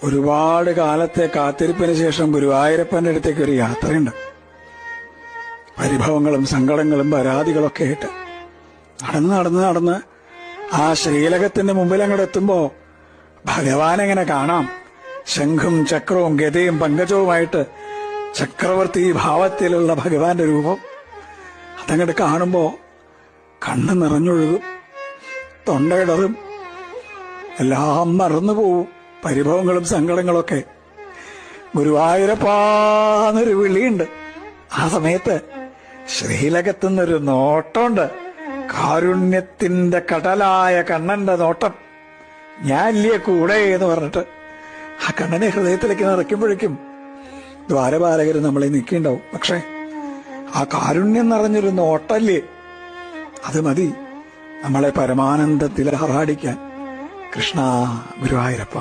ഒരുപാട് കാലത്തെ കാത്തിരിപ്പിന് ശേഷം ഗുരുവായൂരപ്പന്റെ അടുത്തേക്ക് ഒരു യാത്രയുണ്ട്. പരിഭവങ്ങളും സങ്കടങ്ങളും പരാതികളൊക്കെ ആയിട്ട് നടന്ന് ആ ശ്രീലകത്തിന്റെ മുമ്പിൽ അങ്ങോട്ട് എത്തുമ്പോ ഭഗവാനെങ്ങനെ കാണാം. ശംഖും ചക്രവും ഗതയും പങ്കജവുമായിട്ട് ചക്രവർത്തി ഭാവത്തിലുള്ള ഭഗവാന്റെ രൂപം അതങ്ങോട്ട് കാണുമ്പോ കണ്ണ് നിറഞ്ഞൊഴുകും, തൊണ്ടയിടറും, എല്ലാം മറന്നുപോവും. പരിഭവങ്ങളും സങ്കടങ്ങളൊക്കെ. ഗുരുവായൂരപ്പാന്നൊരു വിളിയുണ്ട്. ആ സമയത്ത് ശ്രീലകത്തുനിന്നൊരു നോട്ടമുണ്ട്. കാരുണ്യത്തിന്റെ കടലായ കണ്ണന്റെ നോട്ടം. ഞാൻ ഇല്ലേ കൂടെ എന്ന് പറഞ്ഞിട്ട് ആ കണ്ണനെ ഹൃദയത്തിലേക്ക് നിറയ്ക്കുമ്പോഴേക്കും ദ്വാരപാലകർ നമ്മളെ നിൽക്കിണ്ടാവും. പക്ഷെ ആ കാരുണ്യം നിറഞ്ഞൊരു നോട്ടല്ലേ, അത് മതി നമ്മളെ പരമാനന്ദത്തിൽ ആറാടിക്കാൻ. കൃഷ്ണ ഗുരുവായൂരപ്പ.